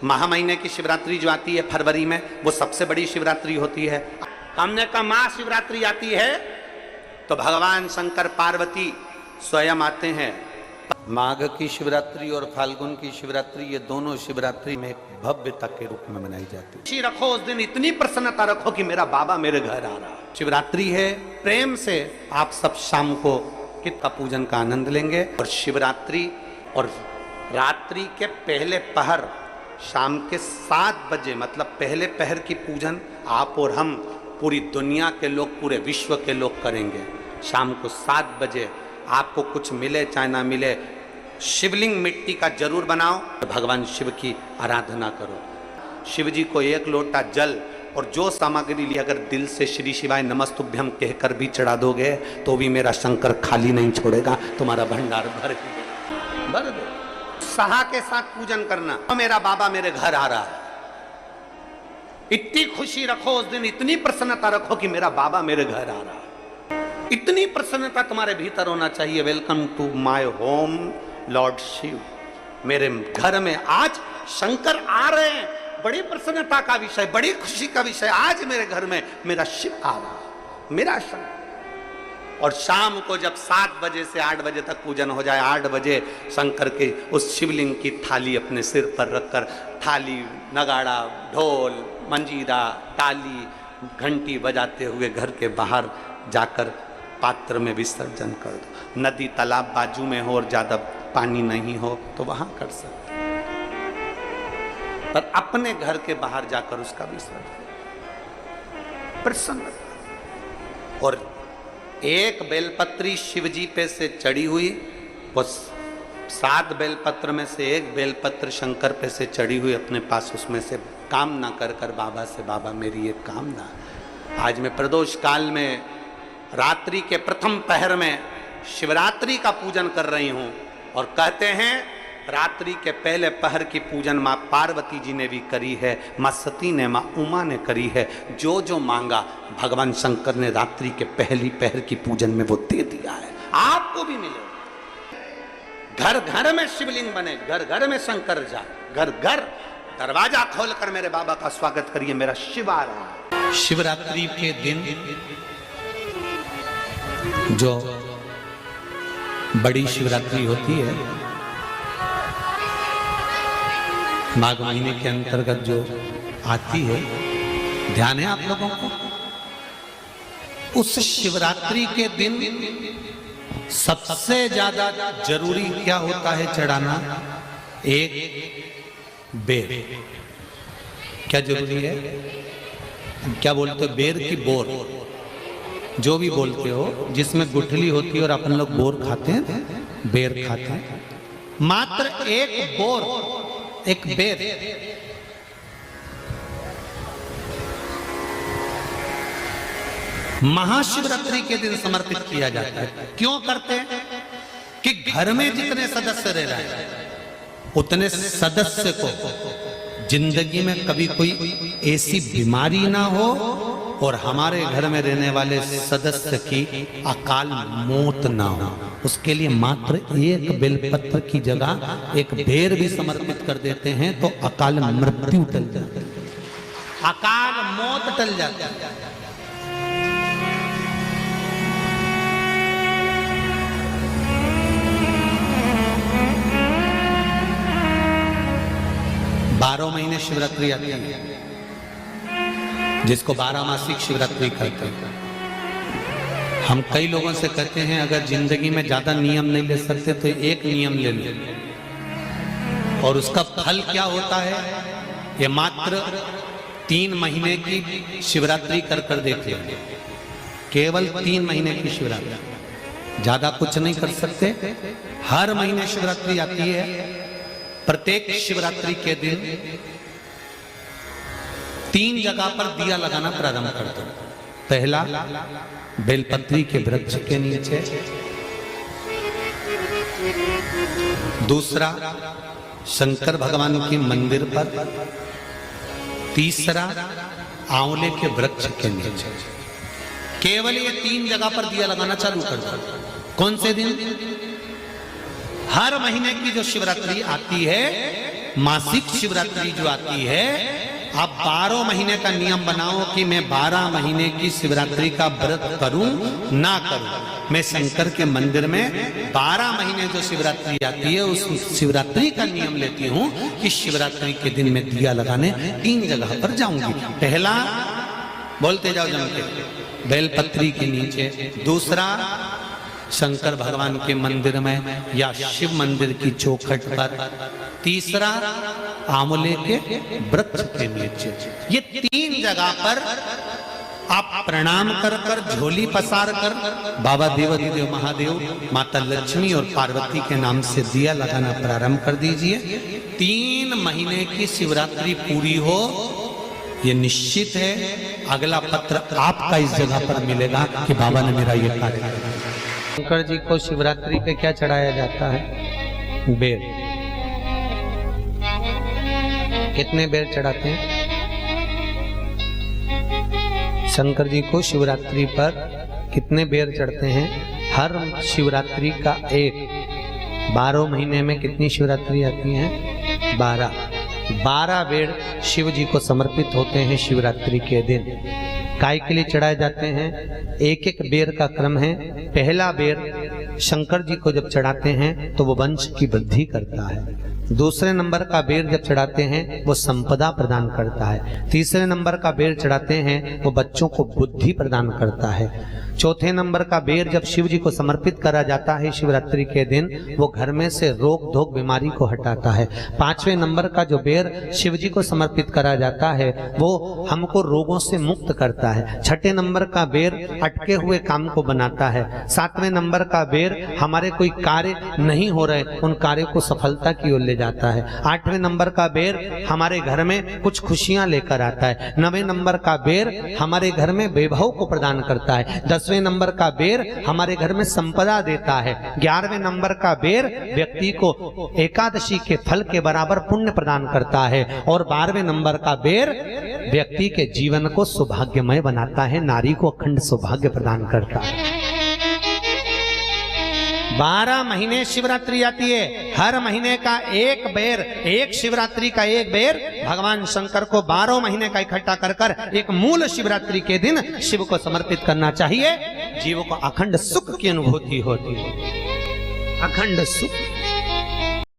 महा महीने की शिवरात्रि जो आती है फरवरी में, वो सबसे बड़ी शिवरात्रि होती है। हमने कहा महाशिवरात्रि आती है तो भगवान शंकर पार्वती स्वयं आते हैं। माघ की शिवरात्रि और फाल्गुन की शिवरात्रि, ये दोनों शिवरात्रि में एक भव्यता के रूप में मनाई जाती है। खुशी रखो उस दिन, इतनी प्रसन्नता रखो कि मेरा बाबा मेरे घर आ रहा है। शिवरात्रि है, प्रेम से आप सब शाम को कित का पूजन का आनंद लेंगे। और शिवरात्रि और रात्रि के पहले पहर शाम के 7 बजे, मतलब पहले पहर की पूजन आप और हम, पूरी दुनिया के लोग, पूरे विश्व के लोग करेंगे। शाम को 7 बजे आपको कुछ मिले चाहे ना मिले, शिवलिंग मिट्टी का जरूर बनाओ, भगवान शिव की आराधना करो। शिव जी को 1 लोटा जल और जो सामग्री ली, अगर दिल से श्री शिवाय नमस्तुभ्यम कहकर भी चढ़ा दोगे तो भी मेरा शंकर खाली नहीं छोड़ेगा, तुम्हारा भंडार भर दे। सहा के साथ पूजन करना, मेरा बाबा मेरे घर आ रहा है। इतनी खुशी रखो उस दिन, इतनी प्रसन्नता रखो कि मेरा बाबा मेरे घर आ रहा है। इतनी प्रसन्नता तुम्हारे भीतर होना चाहिए। Welcome to my home lord Shiva, मेरे घर में आज शंकर आ रहे हैं। बड़ी प्रसन्नता का विषय, बड़ी खुशी का विषय, आज मेरे घर में मेरा शिव आ रहा है, मेरा शंकर। और शाम को जब 7 बजे से 8 बजे तक पूजन हो जाए, 8 बजे शंकर के उस शिवलिंग की थाली अपने सिर पर रखकर, थाली, नगाड़ा, ढोल, मंजीरा, ताली, घंटी बजाते हुए घर के बाहर जाकर पात्र में विसर्जन कर दो। नदी तालाब बाजू में हो और ज्यादा पानी नहीं हो तो वहां कर सकते, पर अपने घर के बाहर जाकर उसका विसर्जन प्रसन्न। और एक बेलपत्री शिवजी पे से चढ़ी हुई, वो 7 बेलपत्र में से एक बेलपत्र शंकर पे से चढ़ी हुई अपने पास, उसमें से कामना कर कर बाबा से, बाबा मेरी एक कामना, आज मैं प्रदोष काल में रात्रि के प्रथम पहर में शिवरात्रि का पूजन कर रही हूं। और कहते हैं रात्रि के पहले पहर की पूजन माँ पार्वती जी ने भी करी है, माँ सती ने, माँ उमा ने करी है। जो जो मांगा भगवान शंकर ने रात्रि के पहली पहर की पूजन में वो दे दिया है, आपको भी मिलेगा। घर घर में शिवलिंग बने, घर घर में शंकर जाए, घर घर दरवाजा खोलकर मेरे बाबा का स्वागत करिए, मेरा शिव आ रहा है। शिवरात्रि के दिन जो बड़ी शिवरात्रि होती है, माघ महीने के अंतर्गत जो आती है, ध्यान है आप लोगों को, उस शिवरात्रि के दिन सबसे ज्यादा जरूरी क्या होता है चढ़ाना? एक बेर। क्या जरूरी है? क्या बोलते हो? बेर की बोर, जो भी बोलते हो, जिसमें गुठली होती है और अपन लोग बोर खाते हैं, बेर खाते हैं। मात्र एक बोर, एक बेर महाशिवरात्रि के दिन समर्पित किया जाता है। क्यों करते हैं? कि घर में जितने सदस्य रह रहे हैं उतने सदस्य को जिंदगी में कभी कोई ऐसी बीमारी ना हो और हमारे घर में रहने वाले सदस्य की अकाल मौत ना हो, उसके लिए मात्र एक बेलपत्र की जगह एक बेर भी समर्पित कर देते हैं तो अकाल मृत्यु टल जाती है, अकाल मौत टल जाती है। 12 महीने शिवरात्रि आती है, जिसको 12 मासिक शिवरात्रि कहते हैं। हम कई लोगों से कहते हैं अगर जिंदगी में ज्यादा नियम नहीं ले सकते तो एक नियम ले लो, और उसका फल क्या होता है ये मात्र 3 महीने की शिवरात्रि कर कर देख लो, केवल 3 महीने की शिवरात्रि, ज्यादा कुछ नहीं कर सकते। हर महीने शिवरात्रि आती है, प्रत्येक शिवरात्रि के दिन 3 जगह पर दिया लगाना प्रारंभ कर दो। पहला बेलपत्री के वृक्ष के नीचे, दूसरा शंकर भगवान के मंदिर पर, तीसरा आंवले के वृक्ष के नीचे। केवल ये 3 जगह पर दिया लगाना चालू कर दो। कौन से दिन? हर महीने की जो शिवरात्रि आती है मासिक शिवरात्रि जो आती है, आप 12 महीने का नियम बनाओ कि मैं 12 महीने की शिवरात्रि का व्रत करूं ना करूं। मैं शंकर के मंदिर में 12 महीने जो शिवरात्रि आती है उस शिवरात्रि का नियम लेती हूं कि शिवरात्रि के दिन मैं दिया लगाने 3 जगह पर जाऊंगी। पहला, बोलते जाओ जम के, बेलपत्री के नीचे। दूसरा, शंकर भगवान के मंदिर में या शिव मंदिर की चौखट पर। तीसरा, आंवले के वृक्ष के नीचे। ये 3 जगह पर आप प्रणाम कर कर, झोली पसार कर बाबा देवाधिदेव महादेव, माता लक्ष्मी और पार्वती के नाम से दिया लगाना प्रारंभ कर दीजिए। 3 महीने की शिवरात्रि पूरी हो, ये निश्चित है अगला पत्र आपका इस जगह पर मिलेगा कि बाबा ने मेरा ये कार्य किया। शंकर जी को शिवरात्रि पे क्या चढ़ाया जाता है? बेर। कितने बेर चढ़ाते हैं? शंकर जी को शिवरात्रि पर कितने बेर चढ़ते हैं? हर शिवरात्रि का एक। 12 महीने में कितनी शिवरात्रि आती हैं? 12 बेर शिव जी को समर्पित होते हैं शिवरात्रि के दिन। काय के लिए चढ़ाए जाते हैं? एक एक बेर का क्रम है। पहला बेर शंकर जी को जब चढ़ाते हैं तो वो वंश की वृद्धि करता है। दूसरे नंबर का बेर जब चढ़ाते हैं वो संपदा प्रदान करता है। तीसरे नंबर का बेर चढ़ाते हैं वो बच्चों को बुद्धि प्रदान करता है। चौथे नंबर का बेर जब शिव जी को समर्पित करा जाता है शिवरात्रि के दिन, वो घर में से रोग धोक बीमारी को हटाता है। 5वें नंबर का जो बेर शिव जी को समर्पित करा जाता है वो हमको रोगों से मुक्त करता है। 6ठे नंबर का बेर अटके हुए काम को बनाता है। 7वें नंबर का बेर हमारे कोई कार्य नहीं हो रहे उन कार्यों को सफलता की ओर ले जाता है। 8वें नंबर का बेर हमारे घर में कुछ खुशियां लेकर आता है। 9वें नंबर का बेर हमारे घर में वैभव को प्रदान करता है। 10वें नंबर का बेर हमारे घर में संपदा देता है। 11वें नंबर का बेर व्यक्ति को एकादशी के फल के बराबर पुण्य प्रदान करता है। और 12वें नंबर का बेर व्यक्ति के जीवन को सौभाग्यमय बनाता है, नारी को अखंड सौभाग्य प्रदान करता है। 12 महीने शिवरात्रि आती है। हर महीने का एक बेर, एक शिवरात्रि का एक बेर भगवान शंकर को 12 महीने का इकट्ठा कर कर एक मूल शिवरात्रि के दिन शिव को समर्पित करना चाहिए। जीव को अखंड सुख की अनुभूति होती है, अखंड सुख।